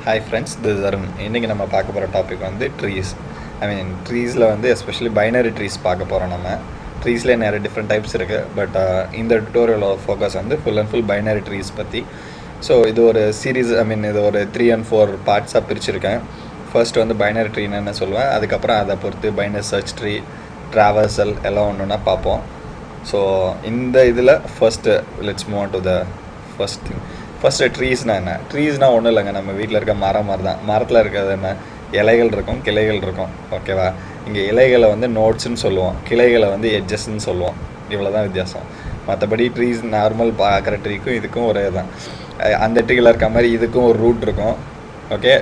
Hi friends, this is Arun. இன்றைக்கி நம்ம பார்க்க போகிற டாபிக் வந்து ட்ரீஸ். ட்ரீஸில் வந்து எஸ்பெஷலி பைனரி ட்ரீஸ் பார்க்க போகிறோம். நம்ம ட்ரீஸ்லேயே நிறைய டிஃப்ரெண்ட் டைப்ஸ் இருக்குது. பட் இந்த டுட்டோரியலோட ஃபோக்கஸ் வந்து full and full binary trees பற்றி. ஸோ இது ஒரு சீரீஸ், இது ஒரு 3 and 4 பார்ட்ஸாக பிரிச்சுருக்கேன். ஃபர்ஸ்ட் வந்து பைனரி ட்ரீன்னு என்ன சொல்லுவேன், அதுக்கப்புறம் அதை பொறுத்து பைனரி சர்ச் ட்ரீ, ட்ராவர்சல் எல்லாம் ஒன்றுனா பார்ப்போம். ஸோ இந்த இதில் first let's move on to the first thing. First ட்ரீஸ்னால் என்ன? ட்ரீஸ்னால் ஒன்றும் இல்லைங்க, நம்ம வீட்டில் இருக்க மரம் மாதிரி தான். மரத்தில் இருக்கிறது என்ன? இலைகள் இருக்கும், கிளைகள் இருக்கும். ஓகேவா? இங்கே இலைகளை வந்து நோட்ஸ்ன்னு சொல்லுவோம், கிளைகளை வந்து எட்ஜஸ்ன்னு சொல்லுவோம். இவ்வளோ தான் வித்தியாசம். மற்றபடி ட்ரீஸ் நார்மல் பார்க்குற ட்ரீக்கும் இதுக்கும் ஒரே தான். அந்த ட்ரீயில் இருக்க மாதிரி இதுக்கும் ஒரு ரூட் இருக்கும். ஓகே,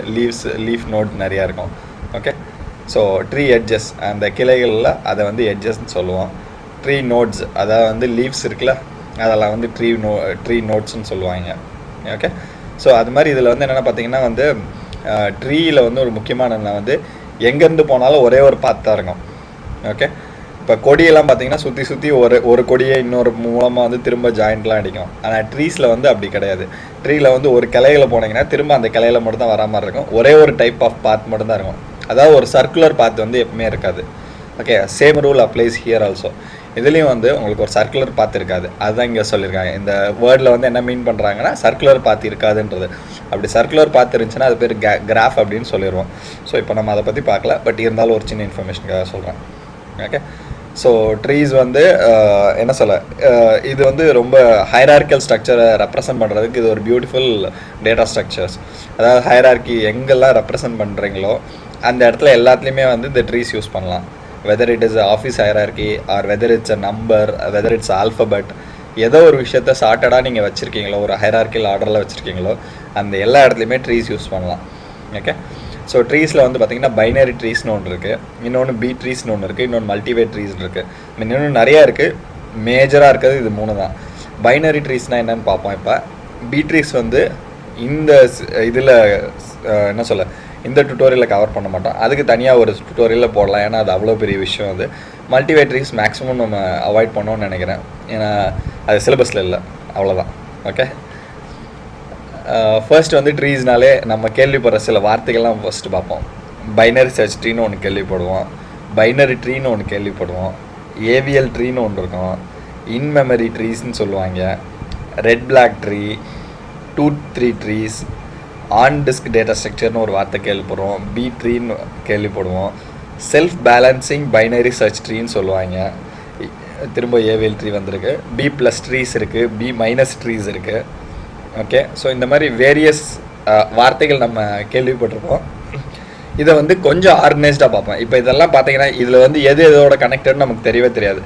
லீஃப் நோட் நிறையா இருக்கும். ஓகே, ஸோ ட்ரீ எட்ஜஸ், அந்த கிளைகளில் அதை வந்து எட்ஜஸ்ன்னு சொல்லுவோம். ட்ரீ நோட்ஸ், அதாவது வந்து லீவ்ஸ் இருக்குல்ல, அதெல்லாம் வந்து ட்ரீ நோட்ஸ்ன்னு சொல்லுவாங்க. ஓகே, ஸோ அது மாதிரி இதில் வந்து என்னென்னா பார்த்தீங்கன்னா வந்து ட்ரீயில் வந்து ஒரு முக்கியமான வந்து எங்கேருந்து போனாலும் ஒரே ஒரு பாத் தான் இருக்கும். ஓகே, இப்போ கொடியெல்லாம் பார்த்தீங்கன்னா சுற்றி ஒரு கொடியை இன்னொரு மூலமாக வந்து திரும்ப ஜாயிண்ட்லாம் அடிக்கும். ஆனால் ட்ரீஸில் வந்து அப்படி கிடையாது. ட்ரீயில் வந்து ஒரு கிளையில் போனீங்கன்னா திரும்ப அந்த கிளையில் மட்டும் தான் வரா மாதிரி இருக்கும். ஒரே ஒரு டைப் ஆஃப் பாத் மட்டும் தான் இருக்கும். அதாவது ஒரு சர்க்குலர் பாத் வந்து எப்பவுமே இருக்காது. Okay, same rule applies here also. இதுலேயும் வந்து உங்களுக்கு ஒரு சர்க்குலர் பாத் இருக்காது. அதுதான் இங்கே சொல்லியிருக்காங்க. இந்த வேர்டில் வந்து என்ன மீன் பண்ணுறாங்கன்னா சர்க்குலர் பாத் இருக்காதுன்றது. அப்படி சர்க்குலர் பாத் இருந்துச்சுன்னா அது பேர் கிராஃப் அப்படின்னு சொல்லிடுவோம். ஸோ இப்போ நம்ம அதை பற்றி பார்க்கல, பட் இருந்தாலும் ஒரு சின்ன இன்ஃபர்மேஷனுக்காக சொல்கிறேன். ஓகே, ஸோ ட்ரீஸ் வந்து என்ன சொல்ல, இது வந்து ரொம்ப ஹைரார்க்கியல் ஸ்ட்ரக்சரை ரெப்ரசன்ட் பண்ணுறதுக்கு இது ஒரு பியூட்டிஃபுல் டேட்டா ஸ்ட்ரக்சர்ஸ். அதாவது ஹைரார்க்கி எங்கெல்லாம் ரெப்ரசன்ட் பண்ணுறீங்களோ அந்த இடத்துல எல்லாத்துலேயுமே வந்து இந்த ட்ரீஸ் யூஸ் பண்ணலாம். Whether it is office hierarchy or whether it's a number, whether it's alphabet, ஏதோ ஒரு விஷயத்த சார்ட்டடாக நீங்கள் வச்சுருக்கீங்களோ, ஒரு ஹைரார்க்கியல் ஆர்டரில் வச்சுருக்கீங்களோ, அந்த எல்லா இடத்துலையுமே ட்ரீஸ் யூஸ் பண்ணலாம். ஓகே, ஸோ ட்ரீஸில் வந்து பார்த்திங்கன்னா பைனரி ட்ரீஸ்னு ஒன்று இருக்குது, இன்னொன்று பி ட்ரீஸ்னு ஒன்று இருக்குது, இன்னொன்று மல்டிவே ட்ரீஸ்னு இருக்குது. இன்னொன்று நிறையா இருக்குது. மேஜராக இருக்கிறது இது 3 தான். பைனரி ட்ரீஸ்னால் என்னென்னு பார்ப்போம். இப்போ பி ட்ரீஸ் வந்து இந்த இதில் என்ன சொல்ல, இந்த டுட்டோரியலில் கவர் பண்ண மாட்டோம். அதுக்கு தனியாக ஒரு டுட்டோரியலில் போடலாம், ஏன்னா அது அவ்வளோ பெரிய விஷயம். அது மல்டிவே ட்ரீஸ் மேக்ஸிமம் நம்ம அவாய்ட் பண்ணோன்னு நினைக்கிறேன், ஏன்னா அது சிலபஸில் இல்லை. அவ்வளோதான். ஓகே, ஃபர்ஸ்ட் வந்து ட்ரீஸ்னாலே நம்ம கேள்விப்படுற சில வார்த்தைகள்லாம் ஃபர்ஸ்ட்டு பார்ப்போம். பைனரி சர்ச் ட்ரீன்னு ஒன்று கேள்விப்படுவோம், பைனரி ட்ரீன்னு ஒன்று கேள்விப்படுவோம், ஏவிஎல் ட்ரீன்னு ஒன்று இருக்கும், இன்மெமரி ட்ரீஸ்ன்னு சொல்லுவாங்க, ரெட் பிளாக் ட்ரீ, டூத் tree trees, on disk data ஸ்ட்ரக்சர்னு ஒரு வார்த்தை கேள்விப்படுவோம், பி ட்ரீன்னு கேள்விப்படுவோம், செல்ஃப் பேலன்சிங் பைனரி சர்ச் ட்ரீன்னு சொல்லுவாங்க. திரும்ப ஏவிஎல் ட்ரீ வந்திருக்கு, பி ப்ளஸ் ட்ரீஸ் இருக்குது, பி மைனஸ் ட்ரீஸ் இருக்குது. ஓகே, ஸோ இந்த மாதிரி வேரியஸ் வார்த்தைகள் நம்ம கேள்விப்பட்டிருப்போம். இதை வந்து கொஞ்சம் ஆர்கனைஸ்டாக பார்ப்போம். இப்போ இதெல்லாம் பார்த்தீங்கன்னா இதில் வந்து எது எதோட கனெக்டட்னு நமக்கு தெரியவே தெரியாது.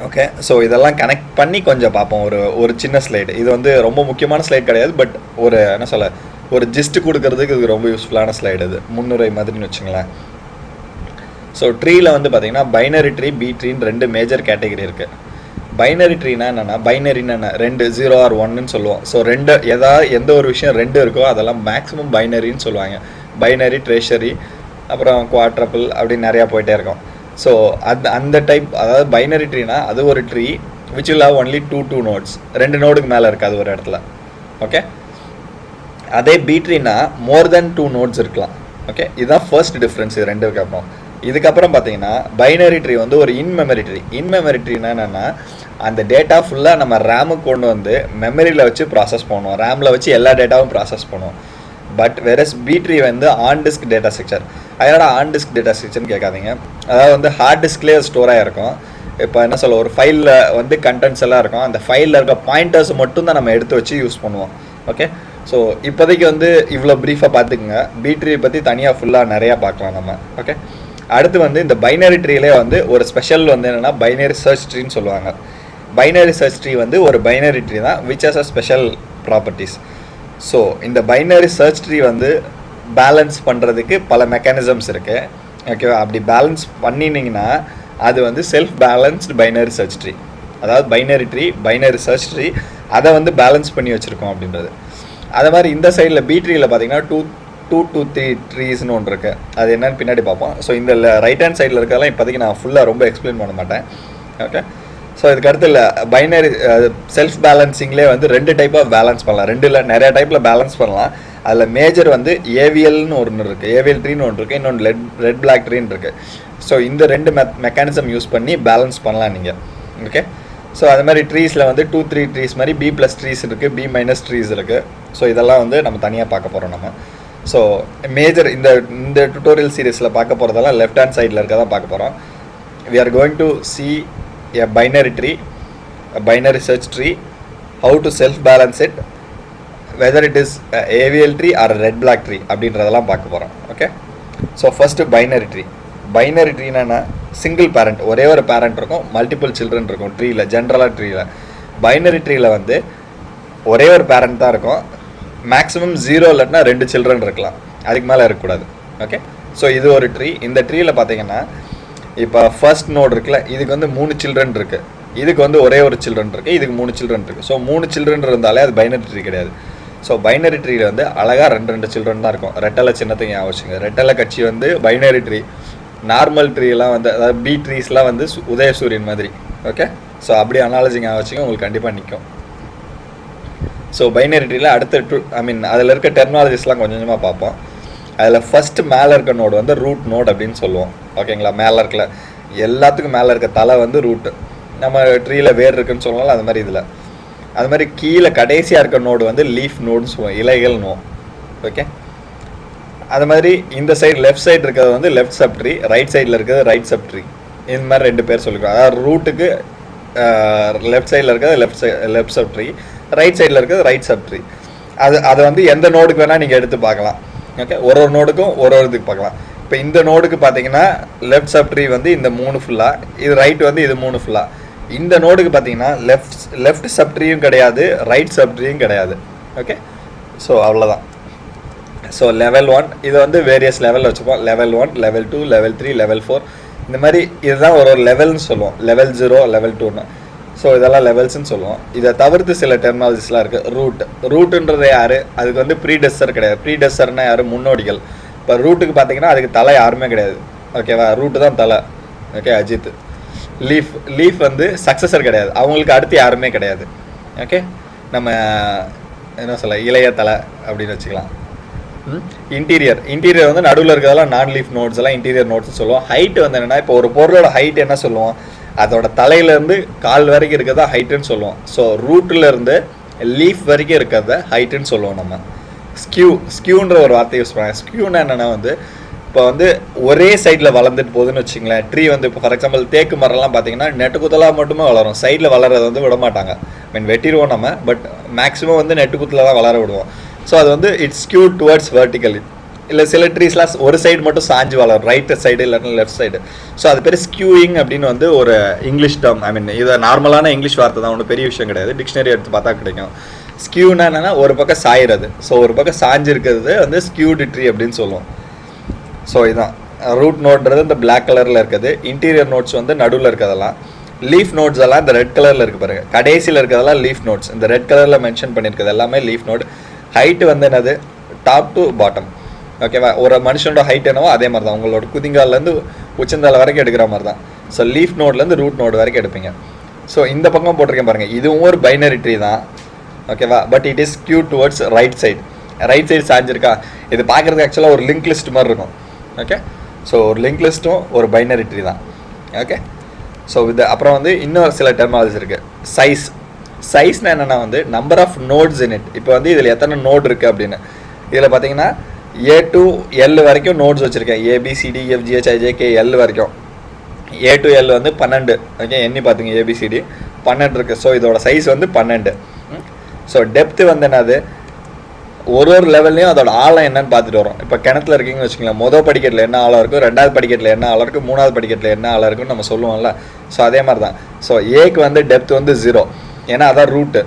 ஓகே, ஸோ இதெல்லாம் கனெக்ட் பண்ணி கொஞ்சம் பார்ப்போம். ஒரு சின்ன ஸ்லைடு, இது வந்து ரொம்ப முக்கியமான ஸ்லைட் கிடையாது, பட் ஒரு என்ன சொல்ல, ஒரு ஜிஸ்ட் கொடுக்கறதுக்கு இது ரொம்ப யூஸ்ஃபுல்லான ஸ்லைடு. இது முன்னுரை மாதிரின்னு வச்சுங்களேன். ஸோ ட்ரீயில் வந்து பார்த்தீங்கன்னா பைனரி ட்ரீ, பி ட்ரீன்னு 2 மேஜர் கேட்டகரி இருக்குது. பைனரி ட்ரீனா என்னென்னா, பைனரின்னு என்ன, 2 0 or 1ன்னு சொல்லுவோம். ஸோ எந்த ஒரு விஷயம் 2 இருக்கோ அதெல்லாம் மேக்ஸிமம் பைனரின்னு சொல்லுவாங்க. பைனரி, ட்ரெஷரி, அப்புறம் குவாட்ரபிள் அப்படின்னு நிறையா போயிட்டே இருக்கும். ஸோ அந்த டைப், அதாவது பைனரி ட்ரீனா அது ஒரு tree which will have only 2 nodes, 2 நோடுக்கு மேலே இருக்காது ஒரு இடத்துல. ஓகே, அதே பி ட்ரீனா மோர் தென் 2 நோட்ஸ் இருக்கலாம். ஓகே, இதுதான் ஃபர்ஸ்ட் டிஃப்ரென்ஸ் இது 2க்கு அப்புறம். இதுக்கப்புறம் பார்த்தீங்கன்னா பைனரி ட்ரீ வந்து ஒரு இன்மெமரி ட்ரீ. இன்மெமரி ட்ரீனா என்னென்னா, அந்த டேட்டா ஃபுல்லாக நம்ம ரேமுக்கு கொண்டு வந்து மெமரியில் வச்சு ப்ராசஸ் பண்ணுவோம், ரேமில் வச்சு எல்லா டேட்டாவும் ப்ராசஸ் பண்ணுவோம். பட் வெரஸ் பி ட்ரீ வந்து ஆன் டிஸ்க் டேட்டா ஸ்ட்ரக்சர். அதோட ஆன் டிஸ்க் டேட்டா ஸ்ட்ரக்சர்னு கேட்காதீங்க, அதாவது வந்து ஹார்ட் டிஸ்க்லேயே ஸ்டோராக இருக்கும். இப்போ என்ன சொல்ல, ஒரு ஃபைலில் வந்து கண்டென்ட்ஸ் எல்லாம் இருக்கும், அந்த ஃபைலில் இருக்க பாயிண்டர்ஸ் மட்டும் தான் நம்ம எடுத்து வச்சு யூஸ் பண்ணுவோம். ஓகே, ஸோ இப்போதைக்கு வந்து இவ்வளோ ப்ரீஃபாக பார்த்துக்குங்க. பி ட்ரீ பற்றி தனியாக ஃபுல்லாக நிறையா பார்க்கலாம் நம்ம. ஓகே, அடுத்து வந்து இந்த பைனரி ட்ரீலே வந்து ஒரு ஸ்பெஷல் வந்து என்னென்னா பைனரி சர்ச் ட்ரீன்னு சொல்லுவாங்க. பைனரி சர்ச் ட்ரீ வந்து ஒரு பைனரி ட்ரீ தான், which has a special properties. So இந்த பைனரி சர்ச் ட்ரீ வந்து பேலன்ஸ் பண்ணுறதுக்கு பல மெக்கானிசம்ஸ் இருக்குது. ஓகேவா? அப்படி பேலன்ஸ் பண்ணினீங்கன்னா அது வந்து self balanced binary search tree. அதாவது binary tree, binary search tree, அதை வந்து பேலன்ஸ் பண்ணி வச்சுருக்கோம் அப்படின்றது. அதே மாதிரி இந்த சைடில் பி ட்ரீயில் பார்த்தீங்கன்னா 2 to 3 ட்ரீஸ்னு ஒன்று இருக்குது. அது என்னன்னு பின்னாடி பார்ப்போம். ஸோ இந்த ரைட் ஹேண்ட் சைடில் இருக்கிறதெல்லாம் இப்போதைக்கு நான் ஃபுல்லாக ரொம்ப எக்ஸ்பிளைன் பண்ண மாட்டேன். ஓகே, ஸோ இதுக்கு அடுத்து இல்லை பைனரி செல்ஃப் பேலன்சிங்லேயே வந்து 2 டைப்பாக பேலன்ஸ் பண்ணலாம், 2 இல்லை நிறைய டைப்பில் பேலன்ஸ் பண்ணலாம். அதில் மேஜர் வந்து ஏவிஎல்னு ஒன்று இருக்குது, ஏவிஎல் ட்ரீன்னு ஒன்று இருக்குது, இன்னொன்று ரெட் பிளாக் ட்ரீன்னு இருக்குது. ஸோ இந்த 2 மெக்கானிசம் யூஸ் பண்ணி பேலன்ஸ் பண்ணலாம் நீங்கள். ஓகே, ஸோ அது மாதிரி ட்ரீஸில் வந்து 2-3 ட்ரீஸ் மாதிரி B+ ட்ரீஸ் இருக்குது, B- ட்ரீஸ் இருக்குது. ஸோ இதெல்லாம் வந்து நம்ம தனியாக பார்க்க போகிறோம் நம்ம. ஸோ மேஜர் இந்த டுட்டோரியல் சீரீஸில் பார்க்க போகிறதெல்லாம் லெஃப்ட் ஹேண்ட் சைடில் இருக்க தான் பார்க்க போகிறோம். we are going to see a binary tree, a binary search tree, how to self balance it, whether it is a AVL tree or a red black tree அப்படின்றதெல்லாம் பார்க்க போகிறோம். Okay, so first binary tree. Binary ட்ரீனா single parent, ஒரே ஒரு parent இருக்கும், multiple children இருக்கும் ட்ரீயில். ஜென்ரலாக ட்ரீயில் binary ட்ரீயில் வந்து ஒரே ஒரு பேரண்ட் தான் இருக்கும், மேக்ஸிமம் 0 இல்லைன்னா 2 சில்ட்ரன் இருக்கலாம், அதுக்கு மேலே இருக்கக்கூடாது. ஓகே, ஸோ இது ஒரு ட்ரீ. இந்த ட்ரீயில் பார்த்தீங்கன்னா இப்போ ஃபர்ஸ்ட் நோட் இருக்குல்ல, இதுக்கு வந்து 3 சில்ட்ரன் இருக்குது, இதுக்கு வந்து ஒரே ஒரு சில்ட்ரன் இருக்குது, இதுக்கு 3 சில்ட்ரன் இருக்குது. ஸோ 3 சில்ட்ரன் இருந்தாலே அது பைனரி ட்ரீ கிடையாது. ஸோ பைனரி ட்ரீயில் வந்து அழகாக 2 சில்ட்ரன் தான் இருக்கும். ரெட்டலை சின்னத்துக்கு ஞாபகம், ரெட்டலை கட்சி வந்து பைனரி ட்ரீ. நார்மல் ட்ரீலாம் வந்து அதாவது பி ட்ரீஸ்லாம் வந்து உதயசூரியன் மாதிரி. ஓகே, ஸோ அப்படி அனாலஜி ஞாபகம் உங்களுக்கு கண்டிப்பாக நிற்கும். ஸோ பைனரி ட்ரீயில் அடுத்த அதில் இருக்க டெர்மினாலஜிஸ்லாம் கொஞ்சம் கொஞ்சமாக பார்ப்போம். அதில் ஃபஸ்ட்டு மேலே இருக்க நோடு வந்து ரூட் நோட் அப்படின்னு சொல்லுவோம். ஓகேங்களா, மேலே இருக்கல எல்லாத்துக்கும் மேலே இருக்க தலை வந்து ரூட்டு. நம்ம ட்ரீயில் வேர் இருக்குன்னு சொல்லலாம், அது மாதிரி இதில் அது மாதிரி கீழே கடைசியாக இருக்க நோடு வந்து லீஃப் நோடுன்னு சொல்லுவோம், இலைகள் நோ. ஓகே, அது மாதிரி இந்த சைடு லெஃப்ட் சைடு இருக்கிறது வந்து லெஃப்ட் சப் ட்ரீ, ரைட் சைடில் இருக்கிறது ரைட் சப் ட்ரீ. இந்த மாதிரி 2 பேர் சொல்லிக்கிறோம். அதாவது ரூட்டுக்கு லெஃப்ட் சைடில் இருக்கிறது லெஃப்ட் சப் ட்ரீ, ரைட் சைடில் இருக்கிறது ரைட் சப் ட்ரீ. அதை வந்து எந்த நோடுக்கு வேணால் நீங்கள் எடுத்து பார்க்கலாம். ஓகே, ஒரு நோடுக்கும் ஒரு இதுக்கு பார்க்கலாம். இப்போ இந்த நோடுக்கு பார்த்தீங்கன்னா லெஃப்ட் சப் ட்ரீ வந்து இந்த 3 ஃபுல்லாக, இது ரைட் வந்து இது 3 ஃபுல்லாக. இந்த நோடுக்கு பார்த்தீங்கன்னா லெஃப்ட் சப் ட்ரீயும் கிடையாது, ரைட் சப் ட்ரீயும் கிடையாது. ஓகே, ஸோ அவ்வளோதான். ஸோ லெவல் 1 இதை வந்து வேரியஸ் லெவலில் வச்சுப்போம். லெவல் 1, லெவல் 2, லெவல் 3, லெவல் 4 இந்த மாதிரி இதுதான் ஒரு லெவல்னு சொல்லுவோம். Level 0, level 2ன்னு. ஸோ இதெல்லாம் லெவல்ஸ்ன்னு சொல்லுவோம். இதை தவிர்த்து சில டெர்மினாலஜிஸ்லாம் இருக்குது. ரூட்டுன்றது யார், அதுக்கு வந்து ப்ரீடெஸ்ஸர் கிடையாது. ப்ரீடெஸ்ஸர்னால் யார், முன்னோடிகள். இப்போ ரூட்டுக்கு பார்த்தீங்கன்னா அதுக்கு தலை யாருமே கிடையாது. ஓகேவா, ரூட்டு தான் தலை. ஓகே, அஜித். லீஃப் வந்து சக்ஸஸர் கிடையாது, அவங்களுக்கு அடுத்து யாருமே கிடையாது. ஓகே, நம்ம என்ன சொல்ல, இளைய தலை அப்படின்னு வச்சுக்கலாம். இன்டீரியர் வந்து நடுவில் இருக்கிறதெல்லாம் நான் லீஃப் நோட்ஸ் எல்லாம் இன்டீரியர் நோட்ஸ் சொல்லுவோம். ஹைட் வந்து என்னென்னா, இப்போ ஒரு பொருளோட ஹைட் என்ன சொல்லுவோம், அதோட தலையிலேருந்து கால் வரைக்கும் இருக்கிறதா ஹைட்டுன்னு சொல்லுவோம். ஸோ ரூட்டிலேருந்து லீஃப் வரைக்கும் இருக்கிறத ஹைட்டுன்னு சொல்லுவோம் நம்ம. ஸ்கியூன்ற ஒரு வார்த்தை யூஸ் பண்ணுவாங்க. ஸ்கியூன்னா என்னென்னா வந்து இப்போ வந்து ஒரே சைடில் வளர்ந்துட்டு போகுதுன்னு வச்சுங்களேன். ட்ரீ வந்து இப்போ ஃபார் எக்ஸாம்பிள் தேக்கு மரம்லாம் பார்த்தீங்கன்னா நெட்டுக்குத்தலாக மட்டுமே வளரும், சைடில் வளர்றது வந்து விட மாட்டாங்க. வெட்டிடுவோம் நம்ம, பட் மேக்ஸிமம் வந்து நெட்டுக்குத்தில் தான் வளர விடுவோம். ஸோ அது வந்து இட்ஸ் ஸ்கியூ டுவர்ட்ஸ் வெர்டிக்கலி. இல்லை சில ட்ரீஸ்லாம் ஒரு சைடு மட்டும் சாஞ்சு வளரும், ரைட் சைடு இல்லைன்னா லெஃப்ட் சைடு. ஸோ அது பேர் ஸ்கியூயிங் அப்படின்னு வந்து ஒரு இங்கிலீஷ் டேர்ம். இது நார்மலான இங்கிலீஷ் வார்த்தை தான், ஒன்றும் பெரிய விஷயம் கிடையாது. டிக்ஷனரி எடுத்து பார்த்தா கிடைக்கும். ஸ்கியூனா என்னன்னா ஒரு பக்கம் சாயிறது. ஸோ ஒரு பக்கம் சாஞ்சு இருக்கிறது வந்து ஸ்கியூடு ட்ரீ அப்படின்னு சொல்லுவோம். ஸோ இதுதான் ரூட் நோட்ன்றது இந்த பிளாக் கலரில் இருக்குது. இன்டீரியர் நோட்ஸ் வந்து நடுவில் இருக்கிறதெல்லாம். லீஃப் நோட்ஸ் எல்லாம் இந்த ரெட் கலரில் இருக்குது பாருங்கள். கடைசியில் இருக்கிறதெல்லாம் லீஃப் நோட்ஸ். இந்த ரெட் கலரில் மென்ஷன் பண்ணியிருக்கிறது எல்லாமே லீஃப் நோட். ஹைட்டு வந்து என்னது, டாப் டு பாட்டம். ஓகேவா, ஒரு மனுஷனோட ஹைட் என்னவோ அதே மாதிரி தான், உங்களோட குதிங்கால்லேருந்து உச்சந்தால் வரைக்கும் எடுக்கிற மாதிரி தான். ஸோ லீஃப் நோட்லேருந்து ரூட் நோட் வரைக்கும் எடுப்பீங்க. ஸோ இந்த பக்கம் போட்டிருக்கேன் பாருங்கள், இதுவும் ஒரு பைனரி ட்ரீ தான். ஓகேவா, but it is skew towards right side சாஞ்சிருக்கா. இது பார்க்குறதுக்கு ஆக்சுவலாக ஒரு லிங்க் லிஸ்ட் மாதிரி இருக்கும். ஓகே, ஸோ ஒரு லிங்க் லிஸ்ட்டும் ஒரு பைனரி ட்ரீ தான். ஓகே, ஸோ இது அப்புறம் வந்து இன்னும் சில டெர்மினாலஜி இருக்குது. சைஸ்னா என்னென்னா வந்து number of nodes in it. இப்போ வந்து இதில் எத்தனை நோட் இருக்குது அப்படின்னு. இதில் பார்த்தீங்கன்னா A to L வரைக்கும் நோட்ஸ் வச்சுருக்கேன். ABCDEFGHIJKL வரைக்கும். A to L வந்து 12. ஓகே, எண்ணி பார்த்துங்க, ABCD 12 இருக்குது. ஸோ இதோட சைஸ் வந்து 12. ஸோ டெப்த்து வந்து என்னது, ஒரு லெவல்லையும் அதோட ஆழம் என்னன்னு பார்த்துட்டு வரும். இப்போ கிணத்துல இருக்கீங்கன்னு வச்சுக்கலாம், மொதல் படிக்கட்டில் என்ன ஆழம் இருக்கும், 2வது படிக்கட்டில் என்ன ஆழம் இருக்கும், 3வது படிக்கட்டில் என்ன ஆழம் இருக்குன்னு நம்ம சொல்லுவோம்ல. ஸோ அதே மாதிரி தான். ஸோ ஏக்கு வந்து டெப்த் வந்து 0, ஏன்னா அதான் ரூட்டு.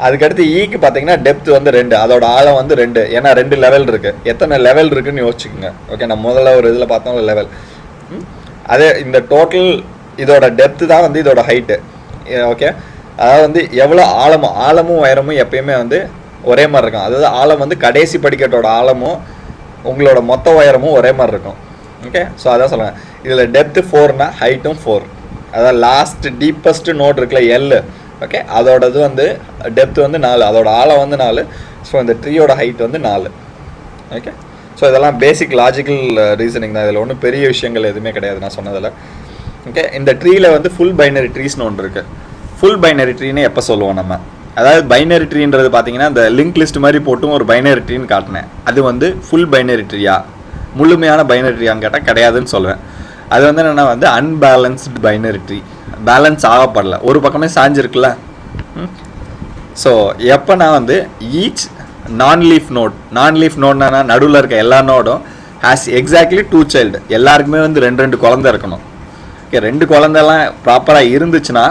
அதுக்கடுத்து ஈக்கு பார்த்தீங்கன்னா டெப்த் வந்து 2, அதோட ஆழம் வந்து 2, ஏன்னா 2 லெவல் இருக்குது. எத்தனை லெவல் இருக்குன்னு யோசிச்சுக்கோங்க. ஓகே, நம்ம முதல்ல ஒரு இதில் பார்த்தோம் லெவல். அதே இந்த டோட்டல் இதோட டெப்த்து தான் வந்து இதோட ஹைட்டு. ஓகே, அதாவது வந்து எவ்வளோ ஆழமும் உயரமும் எப்பயுமே வந்து ஒரே மாதிரி இருக்கும். அதாவது ஆழம் வந்து கடைசி படிக்கட்டோட ஆழமும் உங்களோட மொத்த உயரமும் ஒரே மாதிரி இருக்கும். ஓகே, ஸோ அதான் சொல்லுவேன். இதில் டெப்த்து 4னா ஹைட்டும் 4. அதாவது லாஸ்ட் டீப்பஸ்ட் நோட் இருக்குல்ல எல், ஓகே, அதோடது வந்து டெப்த் வந்து 4, அதோட ஆழம் வந்து 4. ஸோ இந்த ட்ரீயோட ஹைட் வந்து 4. ஓகே, ஸோ இதெல்லாம் பேசிக் லாஜிக்கல் ரீசனிங் தான், இதில் ஒன்றும் பெரிய விஷயங்கள் எதுவுமே கிடையாது நான் சொன்னதில். ஓகே, இந்த ட்ரீயில் வந்து ஃபுல் பைனரி ட்ரீஸ்னு ஒன்று இருக்குது. ஃபுல் பைனரி ட்ரீன்னு எப்போ சொல்லுவோம் நம்ம? அதாவது பைனரி ட்ரீன்றது பார்த்தீங்கன்னா இந்த லிங்க் லிஸ்ட் மாதிரி போட்டும் ஒரு பைனரி ட்ரீன்னு காட்டினேன். அது வந்து ஃபுல் பைனரி ட்ரீயா, முழுமையான பைனரி ட்ரீயான்னு கேட்டால் கிடையாதுன்னு சொல்லுவேன். அது வந்து என்னென்னா வந்து அன்பேலன்ஸ்டு பைனரி ட்ரீ, பேலன்ஸ் ஆகப்படல, ஒரு பக்கமே சாஞ்சிருக்குல்ல. ஸோ எப்போனா வந்து ஈச் நான் லீஃப் நோட்னா நடுவில் இருக்க எல்லா நோடும் ஹேஸ் எக்ஸாக்ட்லி 2 child. எல்லாருக்குமே வந்து 2 குழந்தை இருக்கணும். ஓகே, 2 குழந்தைலாம் ப்ராப்பராக இருந்துச்சுன்னா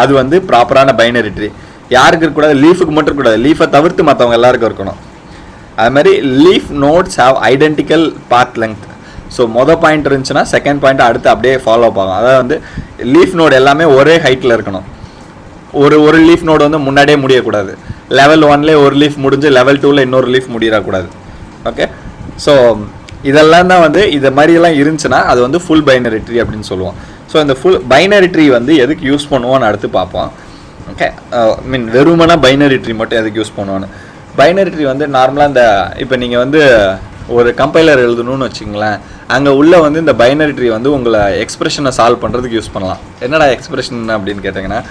அது வந்து ப்ராப்பரான பைனரி ட்ரீ. யாருக்கு இருக்கக்கூடாது? லீஃபுக்கு மட்டும் இருக்கக்கூடாது, லீஃபை தவிர்த்து மற்றவங்க எல்லாருக்கும் இருக்கணும். அது மாதிரி leaf nodes have identical path length. So point இருந்துச்சுன்னா செகண்ட் பாயிண்ட் அடுத்து அப்படியே ஃபாலோ அப் ஆகும். அதாவது வந்து லீஃப் நோடு எல்லாமே ஒரே ஹைட்டில் இருக்கணும். ஒரு லீஃப் நோடு வந்து முன்னாடியே முடியக்கூடாது. லெவல் 1லே ஒரு லீஃப் முடிஞ்சு லெவல் 2ல் இன்னொரு லீஃப் முடியக்கூடாது. ஓகே, ஸோ இதெல்லாம் தான் வந்து இது மாதிரிலாம் இருந்துச்சுன்னா அது வந்து ஃபுல் பைனரி ட்ரீ அப்படின்னு சொல்லுவோம். ஸோ இந்த ஃபுல் பைனரி ட்ரீ வந்து எதுக்கு யூஸ் பண்ணுவோன்னு அடுத்து பார்ப்போம். ஓகே, மீன் வெறுமனா பைனரி ட்ரீ மட்டும் எதுக்கு யூஸ் பண்ணுவோன்னு. பைனரி ட்ரீ வந்து நார்மலாக இந்த இப்போ நீங்கள் வந்து ஒரு கம்பைலர் எழுதணும்னு வச்சுங்களேன், அங்கே உள்ள வந்து இந்த பைனரி ட்ரீ வந்து உங்களை எக்ஸ்பிரஷனை சால்வ் பண்ணுறதுக்கு யூஸ் பண்ணலாம். என்னடா எக்ஸ்பிரஷன் அப்படின்னு கேட்டிங்கன்னா,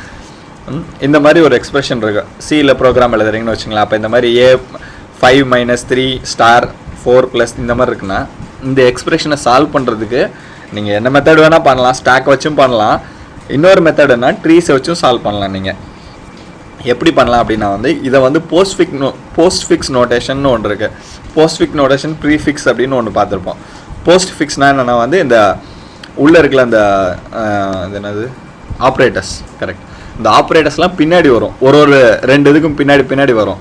இந்த மாதிரி ஒரு எக்ஸ்பிரஷன் இருக்குது. சியில் ப்ரோக்ராம் எழுதுறீங்கன்னு வச்சுங்களேன், அப்போ இந்த மாதிரி A5 - 3 *4 + இந்த மாதிரி இருக்குன்னா, இந்த எக்ஸ்பிரஷனை சால்வ் பண்ணுறதுக்கு நீங்கள் என்ன மெத்தட் வேணால் பண்ணலாம். ஸ்டாக் வச்சும் பண்ணலாம். இன்னொரு மெத்தடுனா ட்ரீஸை வச்சும் சால்வ் பண்ணலாம். நீங்கள் எப்படி பண்ணலாம் அப்படின்னா வந்து இதை வந்து போஸ்ட்ஃபிக்ஸ் நோட்டேஷன் ஒன்று இருக்குது. போஸ்ட்ஃபிக்ஸ் நோட்டேஷன், ப்ரீஃபிக்ஸ் அப்படின்னு ஒன்று பார்த்துருப்போம். போஸ்ட்ஃபிக்ஸ்னால் என்னென்னா வந்து இந்த உள்ளே இருக்கிற அந்த என்னது ஆப்ரேட்டர்ஸ், கரெக்ட், இந்த ஆப்ரேட்டர்ஸ்லாம் பின்னாடி வரும். ஒரு 2 இதுக்கும் பின்னாடி வரும்.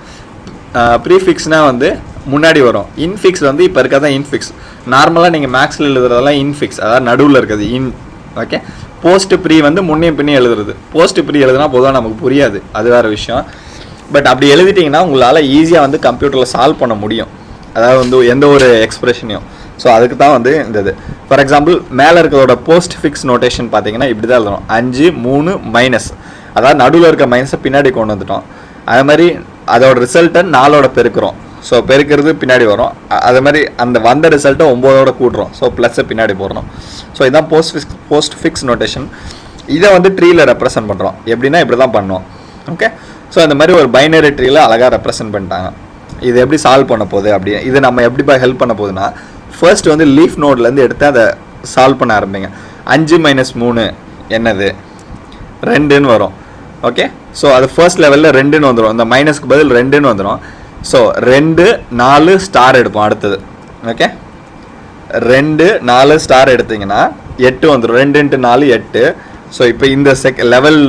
ப்ரீஃபிக்ஸ்னால் வந்து முன்னாடி வரும். இன்ஃபிக்ஸ் வந்து இப்போ இருக்கிறதான் இன்ஃபிக்ஸ். நார்மலாக நீங்கள் மேக்ஸில் எழுதுறதெல்லாம் இன்ஃபிக்ஸ், அதாவது நடுவில் இருக்குது இன். ஓகே, போஸ்ட் ப்ரீ வந்து முன்னையும் பின்னையும் எழுதுறது. போஸ்ட் ப்ரீ எழுதுனா பொதுவாக நமக்கு புரியாது, அது வேறு விஷயம். பட் அப்படி எழுதிட்டிங்கன்னா உங்களால் ஈஸியாக வந்து கம்ப்யூட்டரில் சால்வ் பண்ண முடியும், அதாவது வந்து எந்த ஒரு எக்ஸ்பிரஷனையும். ஸோ அதுக்கு தான் வந்து இந்த இது. ஃபார் எக்ஸாம்பிள் மேலே இருக்கிறதோட போஸ்ட் ஃபிக்ஸ் நோட்டேஷன் பார்த்தீங்கன்னா இப்படி தான் எழுதணும். 5 3 மைனஸ், அதாவது நடுவில் இருக்க மைனஸை பின்னாடி கொண்டு வந்துட்டோம். அது மாதிரி அதோட ரிசல்ட்டை 4ஓட பெருக்கிறோம். ஸோ பெருக்கிறது பின்னாடி வரும். அது மாதிரி அந்த வந்த ரிசல்ட்டை 9ஓட கூட்டுறோம். ஸோ ப்ளஸ்ஸை பின்னாடி போடுறோம். ஸோ இதுதான் போஸ்ட் ஃபிக்ஸ் நோட்டேஷன். இதை வந்து ட்ரீயில் ரெப்ரசென்ட் பண்ணுறோம். எப்படின்னா இப்படி தான் பண்ணோம். ஓகே, ஸோ இந்த மாதிரி ஒரு பைனரி ட்ரீயில் அழகாக ரெப்ரசென்ட் பண்ணிட்டாங்க. இது எப்படி சால்வ் பண்ண போகுது அப்படி, இது நம்ம எப்படி ஹெல்ப் பண்ண போகுதுன்னா, ஃபர்ஸ்ட் வந்து லீஃப் நோட்லேருந்து எடுத்து அதை சால்வ் பண்ண ஆரம்பிங்க. 5 - 3 என்னது? 2ன்னு வரும். ஓகே, ஸோ அது ஃபர்ஸ்ட் லெவலில் 2ன்னு வந்துடும். இந்த மைனஸ்க்கு பதில் 2ன்னு வந்துடும். ஸோ 2 4 ஸ்டார் எடுப்போம் அடுத்தது. ஓகே, 2 4 ஸ்டார் எடுத்திங்கன்னா 8 வந்துடும். 2 × 4 8. ஸோ இப்போ இந்த லெவல்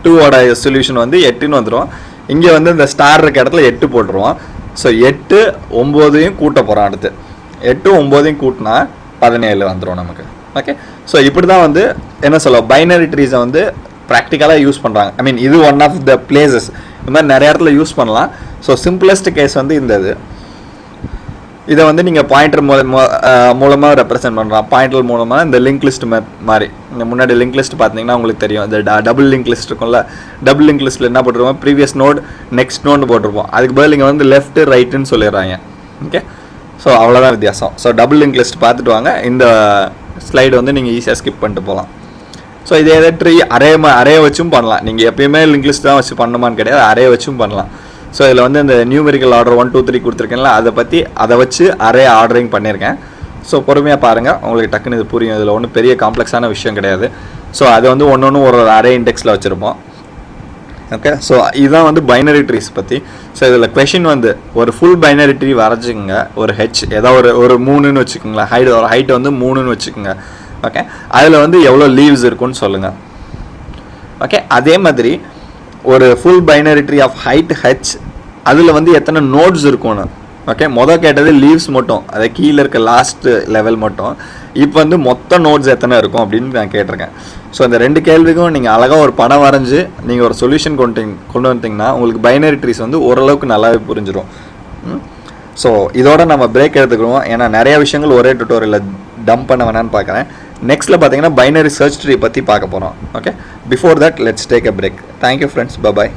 2ஓட சொல்யூஷன் வந்து 8ன்னு வந்துடும். இங்கே வந்து இந்த ஸ்டார் இருக்க இடத்துல 8 போட்டுருவோம். ஸோ 8 9ஐயும் கூட்ட போகிறோம். அடுத்து 8 9ஐயும் கூட்டினா 17 வந்துடும் நமக்கு. ஓகே, ஸோ இப்படி தான் வந்து என்ன சொல்ல பைனரி ட்ரீஸை வந்து ப்ராக்டிக்கலாக யூஸ் பண்ணுறாங்க. ஐ மீன் இது ஒன் ஆஃப் த பிளேசஸ். இந்த மாதிரி நிறைய இடத்துல யூஸ் பண்ணலாம். ஸோ சிம்பிளஸ்ட் கேஸ் வந்து இந்த இதை வந்து நீங்கள் பாயிண்டர் மூலமாக ரெப்ரசென்ட் பண்ணுறோம். பாயிண்டர் மூலமாக இந்த லிங்க் லிஸ்ட் மாதிரி இந்த முன்னாடி லிங்க் லிஸ்ட் பார்த்தீங்கன்னா உங்களுக்கு தெரியும். இந்த டபுள் லிங்க் லிஸ்ட் இருக்கும்ல, டபுள் லிங்க் லிஸ்ட்டில் என்ன போட்டிருப்போம்? ப்ரீவியஸ் நோட் நெக்ஸ்ட் நோட்னு போட்டிருப்போம். அதுக்கு பதில் இங்கே வந்து லெஃப்ட் ரைட்டுன்னு சொல்லிடுறாங்க. ஓகே, ஸோ அவ்வளோதான் வித்தியாசம். ஸோ டபுள் லிங்க் லிஸ்ட் பார்த்துட்டு வாங்க. இந்த ஸ்லைடு வந்து நீங்கள் ஈஸியாக ஸ்கிப் பண்ணிட்டு போகலாம். ஸோ இதே ட்ரீ அரே வச்சும் பண்ணலாம். நீங்கள் எப்பயுமே லிங்க் லிஸ்ட் தான் வச்சு பண்ணணுமான்னு கிடையாது, அரே வச்சும் பண்ணலாம். ஸோ இதில் வந்து இந்த நியூமெரிக்கல் ஆர்டர் 1 2 3 கொடுத்துருக்கேன்ல, அதை வச்சு அரே ஆர்டரிங் பண்ணியிருக்கேன். ஸோ பொறுமையாக பாருங்கள், உங்களுக்கு டக்குன்னு இது புரியும். இதில் ஒன்றும் பெரிய காம்ப்ளெக்ஸான விஷயம் கிடையாது. ஸோ அது வந்து ஒன்று ஒரு அரே இண்டெக்ஸில் வச்சுருப்போம். ஓகே, ஸோ இதுதான் வந்து பைனரி ட்ரீஸ் பற்றி. ஸோ இதில் கொஷின் வந்து ஒரு ஃபுல் பைனரி ட்ரீ வரைச்சிங்க. ஒரு ஹெச் ஏதாவது ஒரு 3ன்னு வச்சுக்கோங்களேன். ஹைட் வந்து 3ன்னு வச்சுக்கோங்க. ஓகே, அதில் வந்து எவ்வளோ லீவ்ஸ் இருக்குன்னு சொல்லுங்கள். ஓகே, அதே மாதிரி ஒரு full binary tree of height H, அதில் வந்து எத்தனை நோட்ஸ் இருக்கும்னு. ஓகே, கேட்டது லீவ்ஸ் மட்டும், அதை கீழே இருக்க லாஸ்ட் லெவல் மட்டும். இப்போ வந்து மொத்த நோட்ஸ் எத்தனை இருக்கும் அப்படின்னு நான் கேட்டிருக்கேன். ஸோ இந்த 2 கேள்விக்கும் நீங்கள் அழகாக ஒரு படம் வரைஞ்சி நீங்கள் ஒரு சொல்யூஷன் கொண்டு வந்தீங்கன்னா உங்களுக்கு பைனரி ட்ரீஸ் வந்து ஓரளவுக்கு நல்லாவே புரிஞ்சிடும். ஸோ இதோட நம்ம பிரேக் எடுத்துக்கிறோம். ஏன்னா நிறைய விஷயங்கள் ஒரே டுட்டோரியலில் டம்ப் பண்ண வேணான்னு பார்க்குறேன். நெக்ஸ்ட்டில் பார்த்தீங்கன்னா பைனரி சர்ச் ட்ரீ பற்றி பார்க்க போகிறோம். Okay, before that let's take a break. Thank you friends, bye bye.